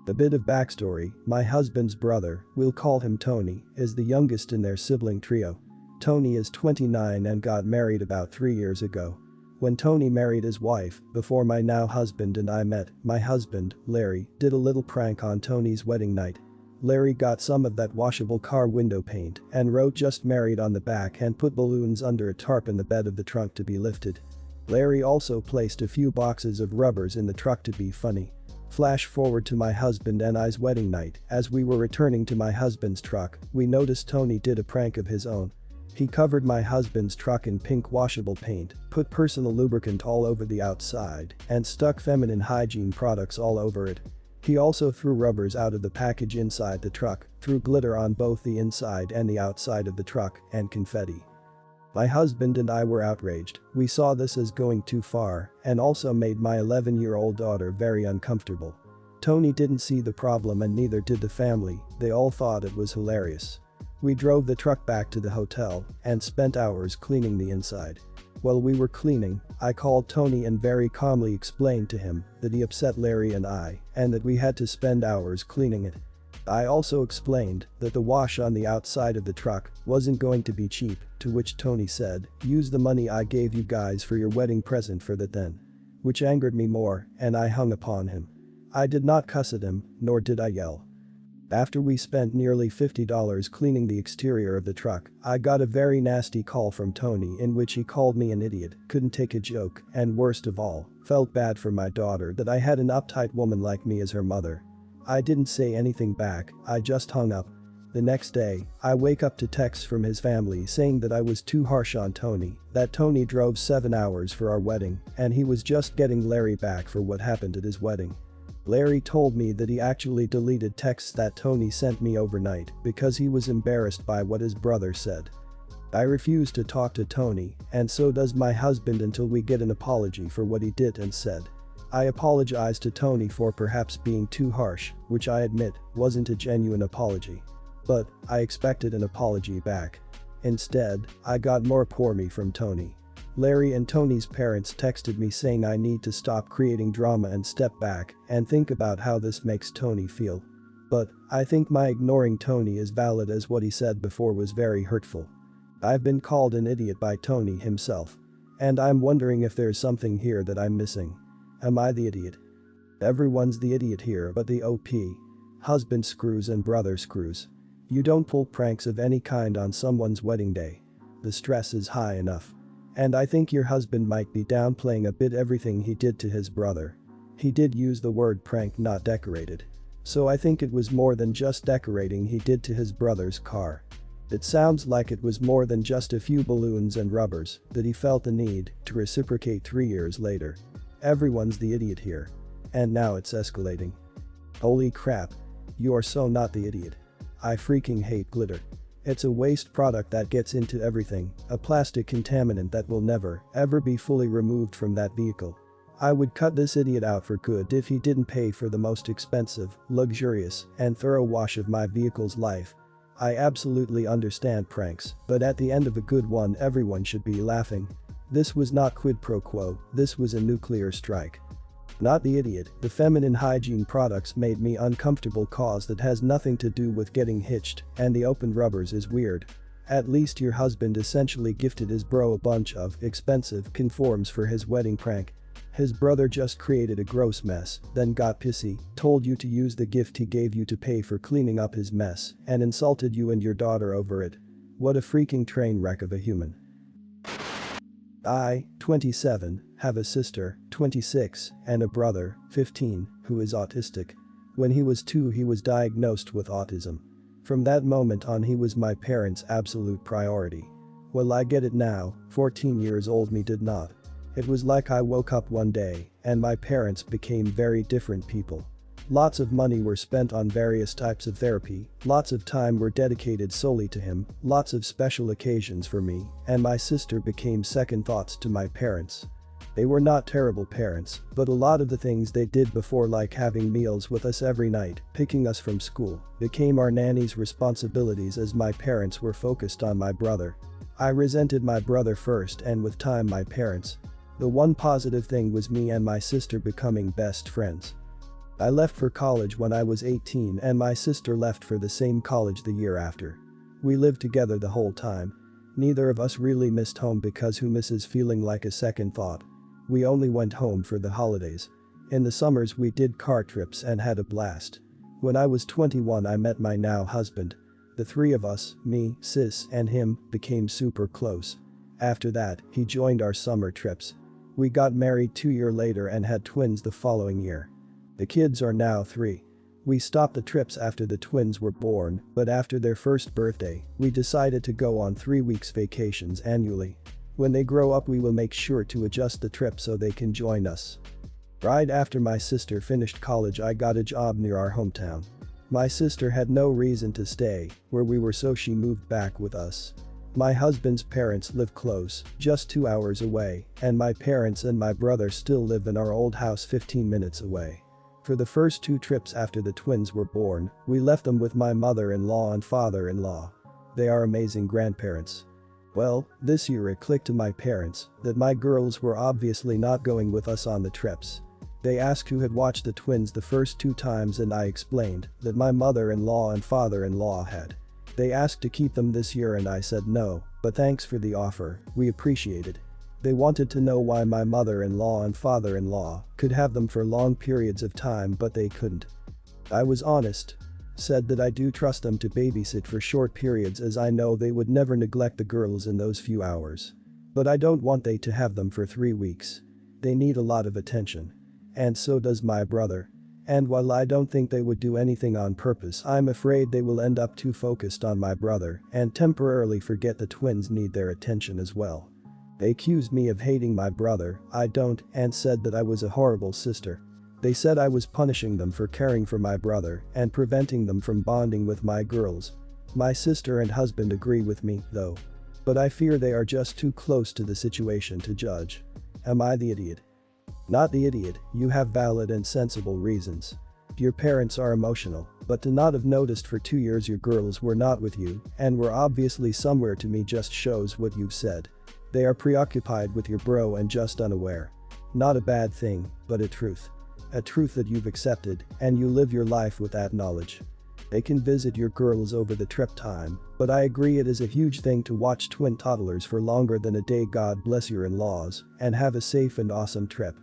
A bit of backstory, my husband's brother, we'll call him Tony, is the youngest in their sibling trio. Tony is 29 and got married about 3 years ago. When Tony married his wife, before my now husband and I met, my husband, Larry, did a little prank on Tony's wedding night. Larry got some of that washable car window paint and wrote "just married" on the back and put balloons under a tarp in the bed of the trunk to be lifted. Larry also placed a few boxes of rubbers in the truck to be funny. Flash forward to my husband and I's wedding night. As we were returning to my husband's truck, we noticed Tony did a prank of his own. He covered my husband's truck in pink washable paint, put personal lubricant all over the outside, and stuck feminine hygiene products all over it. He also threw rubbers out of the package inside the truck, threw glitter on both the inside and the outside of the truck, and confetti. My husband and I were outraged. We saw this as going too far and also made my 11-year-old daughter very uncomfortable. Tony didn't see the problem and neither did the family, they all thought it was hilarious. We drove the truck back to the hotel and spent hours cleaning the inside. While we were cleaning, I called Tony and very calmly explained to him that he upset Larry and I and that we had to spend hours cleaning it. I also explained that the wash on the outside of the truck wasn't going to be cheap, to which Tony said, "Use the money I gave you guys for your wedding present for that then." Which angered me more and I hung upon him. I did not cuss at him, nor did I yell. After we spent nearly $50 cleaning the exterior of the truck, I got a very nasty call from Tony in which he called me an idiot, couldn't take a joke, and worst of all, felt bad for my daughter that I had an uptight woman like me as her mother. I didn't say anything back, I just hung up. The next day, I wake up to texts from his family saying that I was too harsh on Tony, that Tony drove 7 hours for our wedding, and he was just getting Larry back for what happened at his wedding. Larry told me that he actually deleted texts that Tony sent me overnight because he was embarrassed by what his brother said. I refuse to talk to Tony, and so does my husband until we get an apology for what he did and said. I apologize to Tony for perhaps being too harsh, which I admit wasn't a genuine apology. But I expected an apology back. Instead, I got more "poor me" from Tony. Larry and Tony's parents texted me saying I need to stop creating drama and step back and think about how this makes Tony feel. But I think my ignoring Tony as valid as what he said before was very hurtful. I've been called an idiot by Tony himself. And I'm wondering if there's something here that I'm missing. Am I the idiot? Everyone's the idiot here but the OP. Husband screws and brother screws. You don't pull pranks of any kind on someone's wedding day. The stress is high enough. And I think your husband might be downplaying a bit everything he did to his brother. He did use the word prank, not decorated. So I think it was more than just decorating he did to his brother's car. It sounds like it was more than just a few balloons and rubbers that he felt the need to reciprocate 3 years later. Everyone's the idiot here. And now it's escalating. Holy crap. You are so not the idiot. I freaking hate glitter. It's a waste product that gets into everything, a plastic contaminant that will never, ever be fully removed from that vehicle. I would cut this idiot out for good if he didn't pay for the most expensive, luxurious, and thorough wash of my vehicle's life. I absolutely understand pranks, but at the end of a good one everyone should be laughing. This was not quid pro quo, this was a nuclear strike. Not the idiot, the feminine hygiene products made me uncomfortable cause that has nothing to do with getting hitched, and the opened rubbers is weird. At least your husband essentially gifted his bro a bunch of expensive conforms for his wedding prank. His brother just created a gross mess, then got pissy, told you to use the gift he gave you to pay for cleaning up his mess, and insulted you and your daughter over it. What a freaking train wreck of a human. I, 27, have a sister, 26, and a brother, 15, who is autistic. When he was 2 he was diagnosed with autism. From that moment on he was my parents' absolute priority. Well, I get it now, 14 years old me did not. It was like I woke up one day and my parents became very different people. Lots of money were spent on various types of therapy, lots of time were dedicated solely to him, lots of special occasions for me, and my sister became second thoughts to my parents. They were not terrible parents, but a lot of the things they did before, like having meals with us every night, picking us from school, became our nanny's responsibilities as my parents were focused on my brother. I resented my brother first and with time my parents. The one positive thing was me and my sister becoming best friends. I left for college when I was 18 and my sister left for the same college the year after. We lived together the whole time. Neither of us really missed home because who misses feeling like a second thought? We only went home for the holidays. In the summers we did car trips and had a blast. When I was 21 I met my now husband. The three of us, me, sis, and him, became super close. After that, he joined our summer trips. We got married 2 years later and had twins the following year. The kids are now 3. We stopped the trips after the twins were born, but after their first birthday, we decided to go on 3 weeks vacations annually. When they grow up we will make sure to adjust the trip so they can join us. Right after my sister finished college I got a job near our hometown. My sister had no reason to stay where we were so she moved back with us. My husband's parents live close, just 2 hours away, and my parents and my brother still live in our old house 15 minutes away. For the first 2 trips after the twins were born, we left them with my mother-in-law and father-in-law. They are amazing grandparents. Well, this year it clicked to my parents that my girls were obviously not going with us on the trips. They asked who had watched the twins the first 2 times and I explained that my mother-in-law and father-in-law had. They asked to keep them this year and I said no, but thanks for the offer, we appreciate it. They wanted to know why my mother-in-law and father-in-law could have them for long periods of time but they couldn't. I was honest. Said that I do trust them to babysit for short periods as I know they would never neglect the girls in those few hours. But I don't want they to have them for 3 weeks. They need a lot of attention. And so does my brother. And while I don't think they would do anything on purpose I'm afraid they will end up too focused on my brother and temporarily forget the twins need their attention as well. They accused me of hating my brother, I don't, and said that I was a horrible sister. They said I was punishing them for caring for my brother and preventing them from bonding with my girls. My sister and husband agree with me, though. But I fear they are just too close to the situation to judge. Am I the idiot? Not the idiot, you have valid and sensible reasons. Your parents are emotional, but to not have noticed for 2 years your girls were not with you and were obviously somewhere to me just shows what you've said. They are preoccupied with your bro and just unaware. Not a bad thing, but a truth. A truth that you've accepted, and you live your life with that knowledge. They can visit your girls over the trip time, but I agree it is a huge thing to watch twin toddlers for longer than a day. God bless your in-laws, and have a safe and awesome trip.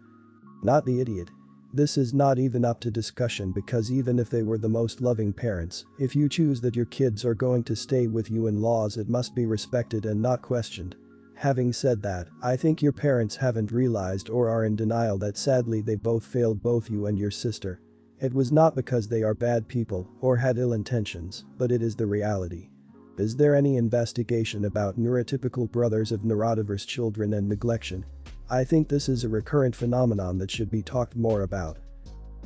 Not the idiot. This is not even up to discussion because even if they were the most loving parents, if you choose that your kids are going to stay with you in-laws it must be respected and not questioned. Having said that, I think your parents haven't realized or are in denial that sadly they both failed both you and your sister. It was not because they are bad people or had ill intentions, but it is the reality. Is there any investigation about neurotypical brothers of neurodiverse children and neglection? I think this is a recurrent phenomenon that should be talked more about.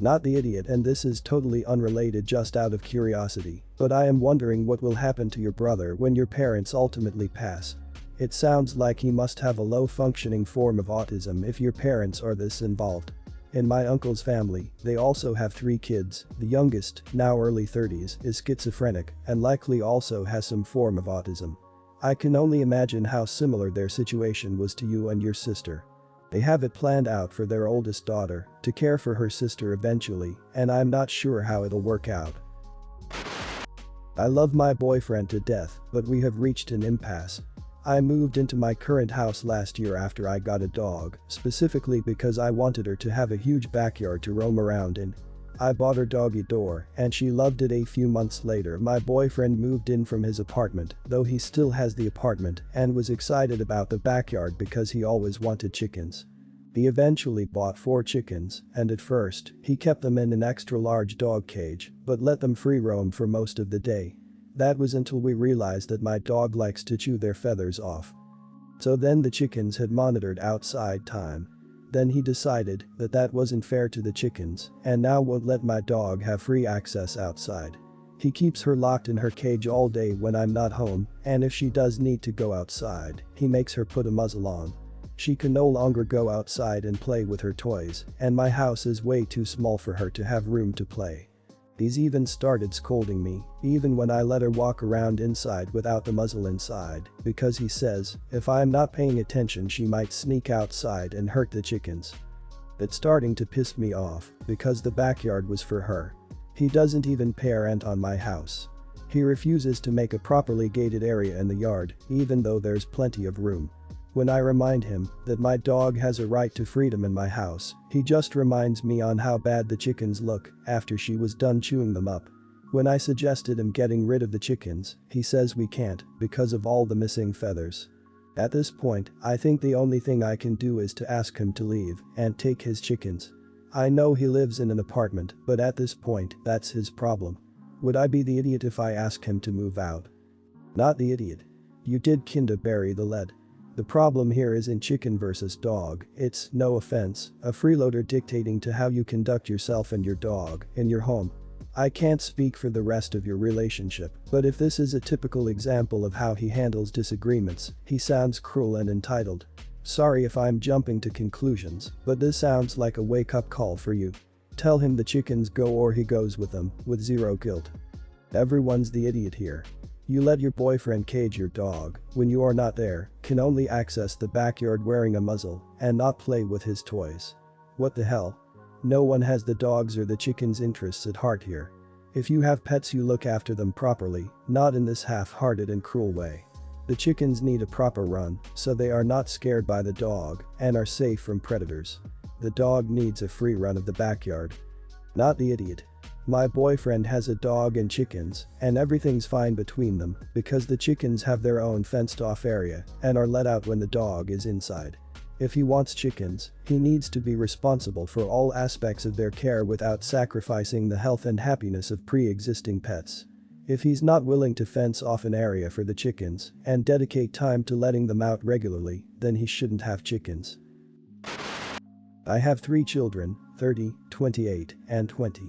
Not the idiot, and this is totally unrelated just out of curiosity, but I am wondering what will happen to your brother when your parents ultimately pass. It sounds like he must have a low-functioning form of autism if your parents are this involved. In my uncle's family, they also have 3 kids, the youngest, now early 30s, is schizophrenic and likely also has some form of autism. I can only imagine how similar their situation was to you and your sister. They have it planned out for their oldest daughter to care for her sister eventually, and I'm not sure how it'll work out. I love my boyfriend to death, but we have reached an impasse. I moved into my current house last year after I got a dog, specifically because I wanted her to have a huge backyard to roam around in. I bought her doggy door, and she loved it. A few months later my boyfriend moved in from his apartment, though he still has the apartment, and was excited about the backyard because he always wanted chickens. He eventually bought 4 chickens, and at first, he kept them in an extra large dog cage, but let them free roam for most of the day. That was until we realized that my dog likes to chew their feathers off. So then the chickens had monitored outside time. Then he decided that that wasn't fair to the chickens and now won't let my dog have free access outside. He keeps her locked in her cage all day when I'm not home, and if she does need to go outside, he makes her put a muzzle on. She can no longer go outside and play with her toys, and my house is way too small for her to have room to play. He's even started scolding me, even when I let her walk around inside without the muzzle inside, because he says if I'm not paying attention she might sneak outside and hurt the chickens. It's starting to piss me off because the backyard was for her. He doesn't even parent on my house. He refuses to make a properly gated area in the yard, even though there's plenty of room. When I remind him that my dog has a right to freedom in my house, he just reminds me on how bad the chickens look after she was done chewing them up. When I suggested him getting rid of the chickens, he says we can't because of all the missing feathers. At this point, I think the only thing I can do is to ask him to leave and take his chickens. I know he lives in an apartment, but at this point, that's his problem. Would I be the idiot if I asked him to move out? Not the idiot. You did kinda bury the lead. The problem here isn't chicken versus dog, it's, no offense, a freeloader dictating to how you conduct yourself and your dog in your home. I can't speak for the rest of your relationship, but if this is a typical example of how he handles disagreements, he sounds cruel and entitled. Sorry if I'm jumping to conclusions, but this sounds like a wake-up call for you. Tell him the chickens go or he goes with them, with zero guilt. Everyone's the idiot here. You let your boyfriend cage your dog when you are not there, can only access the backyard wearing a muzzle, and not play with his toys. What the hell? No one has the dog's or the chicken's interests at heart here. If you have pets, you look after them properly, not in this half-hearted and cruel way. The chickens need a proper run so they are not scared by the dog and are safe from predators. The dog needs a free run of the backyard. Not the idiot. My boyfriend has a dog and chickens, and everything's fine between them because the chickens have their own fenced-off area and are let out when the dog is inside. If he wants chickens, he needs to be responsible for all aspects of their care without sacrificing the health and happiness of pre-existing pets. If he's not willing to fence off an area for the chickens and dedicate time to letting them out regularly, then he shouldn't have chickens. I have 3 children, 30, 28, and 20.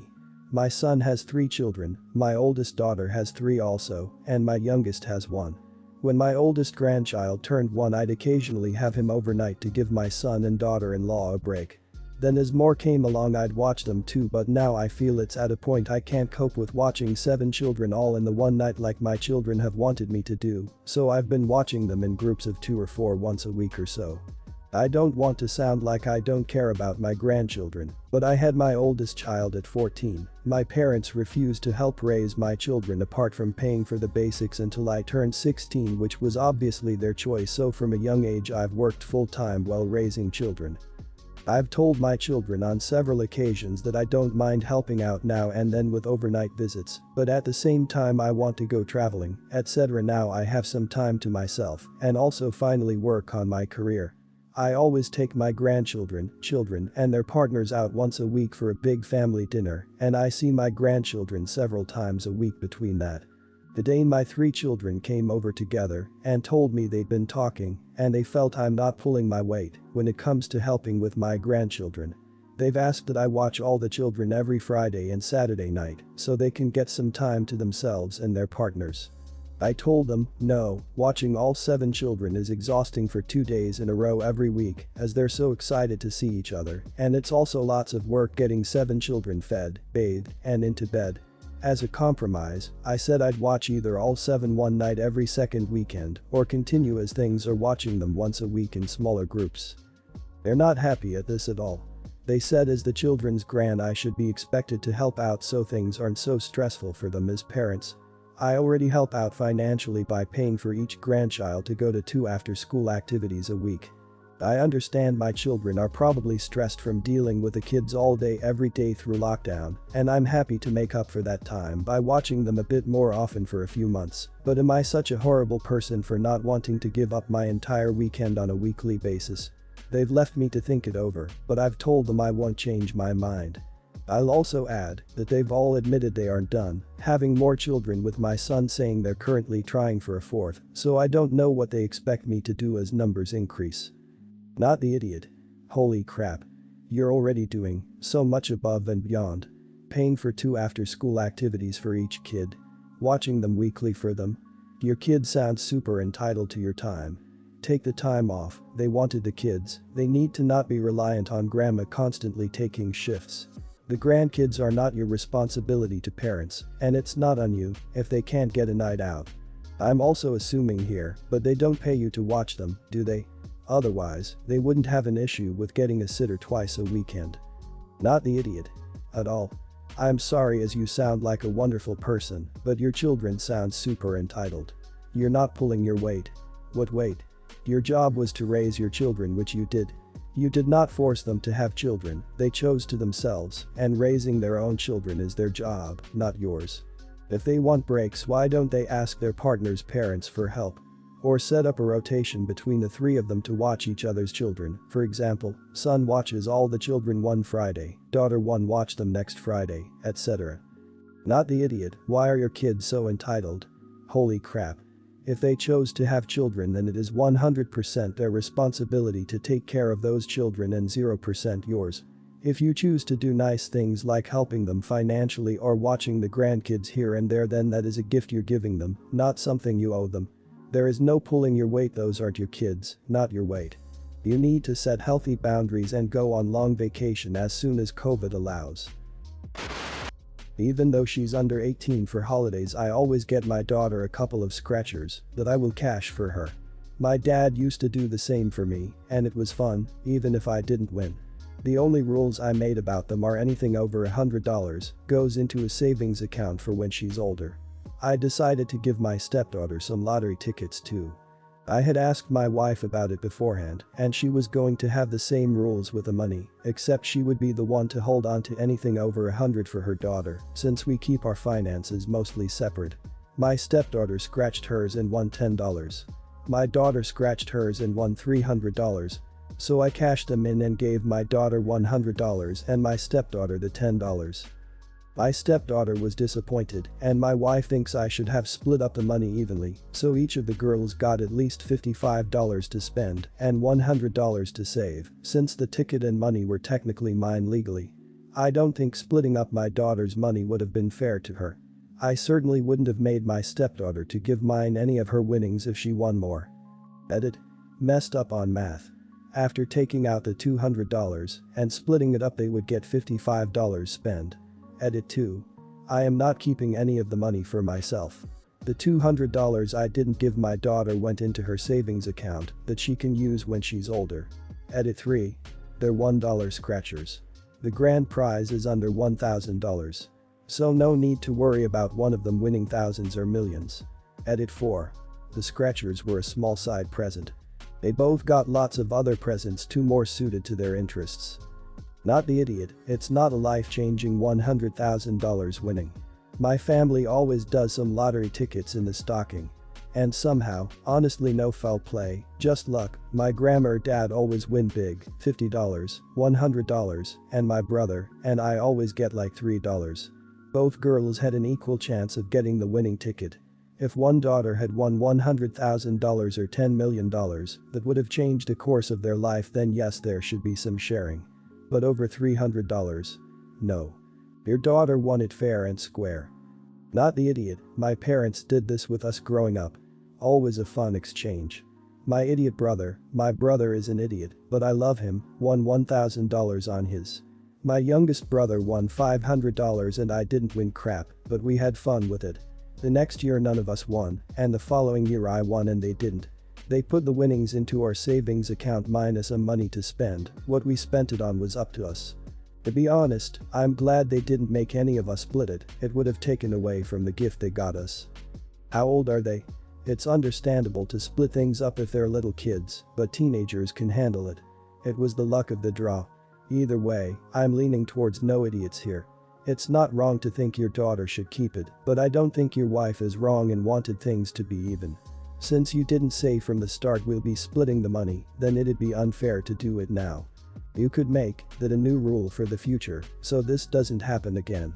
My son has 3 children, my oldest daughter has 3 also, and my youngest has 1. When my oldest grandchild turned 1, I'd occasionally have him overnight to give my son and daughter-in-law a break. Then as more came along, I'd watch them too, but now I feel it's at a point I can't cope with watching 7 children all in the one night like my children have wanted me to do, so I've been watching them in groups of 2 or 4 once a week or so. I don't want to sound like I don't care about my grandchildren, but I had my oldest child at 14. My parents refused to help raise my children apart from paying for the basics until I turned 16, which was obviously their choice, so from a young age I've worked full-time while raising children. I've told my children on several occasions that I don't mind helping out now and then with overnight visits, but at the same time I want to go traveling, etc. Now I have some time to myself and also finally work on my career. I always take my grandchildren, children, and their partners out once a week for a big family dinner, and I see my grandchildren several times a week between that. The day my 3 children came over together and told me they'd been talking and they felt I'm not pulling my weight when it comes to helping with my grandchildren. They've asked that I watch all the children every Friday and Saturday night so they can get some time to themselves and their partners. I told them, no, watching all 7 children is exhausting for 2 days in a row every week as they're so excited to see each other, and it's also lots of work getting 7 children fed, bathed, and into bed. As a compromise, I said I'd watch either all 7 one night every second weekend or continue as things are watching them once a week in smaller groups. They're not happy at this at all. They said as the children's gran I should be expected to help out so things aren't so stressful for them as parents. I already help out financially by paying for each grandchild to go to 2 after-school activities a week. I understand my children are probably stressed from dealing with the kids all day every day through lockdown, and I'm happy to make up for that time by watching them a bit more often for a few months, but am I such a horrible person for not wanting to give up my entire weekend on a weekly basis? They've left me to think it over, but I've told them I won't change my mind. I'll also add that they've all admitted they aren't done having more children, with my son saying they're currently trying for a 4th, so I don't know what they expect me to do as numbers increase. Not the idiot. Holy crap. You're already doing so much above and beyond. Paying for 2 after-school activities for each kid. Watching them weekly for them. Your kid sounds super entitled to your time. Take the time off, they wanted the kids, they need to not be reliant on grandma constantly taking shifts. The grandkids are not your responsibility to parents, and it's not on you if they can't get a night out. I'm also assuming here, but they don't pay you to watch them, do they? Otherwise, they wouldn't have an issue with getting a sitter twice a weekend. Not the idiot. At all. I'm sorry as you sound like a wonderful person, but your children sound super entitled. You're not pulling your weight. What weight? Your job was to raise your children, which you did. You did not force them to have children, they chose to themselves, and raising their own children is their job, not yours. If they want breaks, why don't they ask their partner's parents for help? Or set up a rotation between the three of them to watch each other's children, for example, son watches all the children one Friday, daughter one watch them next Friday, etc. Not the idiot, why are your kids so entitled? Holy crap. If they chose to have children, then it is 100% their responsibility to take care of those children and 0% yours. If you choose to do nice things like helping them financially or watching the grandkids here and there, then that is a gift you're giving them, not something you owe them. There is no pulling your weight, those aren't your kids, not your weight. You need to set healthy boundaries and go on long vacation as soon as COVID allows. Even though she's under 18 for holidays, I always get my daughter a couple of scratchers that I will cash for her. My dad used to do the same for me, and it was fun, even if I didn't win. The only rules I made about them are anything over $100 goes into a savings account for when she's older. I decided to give my stepdaughter some lottery tickets too. I had asked my wife about it beforehand, and she was going to have the same rules with the money, except she would be the one to hold on to anything over $100 for her daughter, since we keep our finances mostly separate. My stepdaughter scratched hers and won $10. My daughter scratched hers and won $300. So I cashed them in and gave my daughter $100 and my stepdaughter the $10. My stepdaughter was disappointed, and my wife thinks I should have split up the money evenly, so each of the girls got at least $55 to spend and $100 to save, since the ticket and money were technically mine legally. I don't think splitting up my daughter's money would have been fair to her. I certainly wouldn't have made my stepdaughter to give mine any of her winnings if she won more. Edit. Messed up on math. After taking out the $200 and splitting it up, they would get $55 spent. Edit 2. I am not keeping any of the money for myself. The $200 I didn't give my daughter went into her savings account that she can use when she's older. Edit 3. They're $1 scratchers. The grand prize is under $1,000. So no need to worry about one of them winning thousands or millions. Edit 4. The scratchers were a small side present. They both got lots of other presents too, more suited to their interests. Not the idiot, it's not a life-changing $100,000 winning. My family always does some lottery tickets in the stocking. And somehow, honestly no foul play, just luck, my grandma or dad always win big, $50, $100, and my brother and I always get like $3. Both girls had an equal chance of getting the winning ticket. If one daughter had won $100,000 or $10 million, that would have changed the course of their life, then yes, there should be some sharing. But over $300? No. Your daughter won it fair and square. Not the idiot, my parents did this with us growing up. Always a fun exchange. My idiot brother, my brother is an idiot, but I love him, won $1,000 on his. My youngest brother won $500 and I didn't win crap, but we had fun with it. The next year none of us won, and the following year I won and they didn't. They put the winnings into our savings account minus some money to spend, what we spent it on was up to us. To be honest, I'm glad they didn't make any of us split it would have taken away from the gift they got us. How old are they? It's understandable to split things up if they're little kids, but teenagers can handle it. It was the luck of the draw. Either way, I'm leaning towards no idiots here. It's not wrong to think your daughter should keep it, but I don't think your wife is wrong and wanted things to be even. Since you didn't say from the start we'll be splitting the money, then it'd be unfair to do it now. You could make that a new rule for the future, so this doesn't happen again.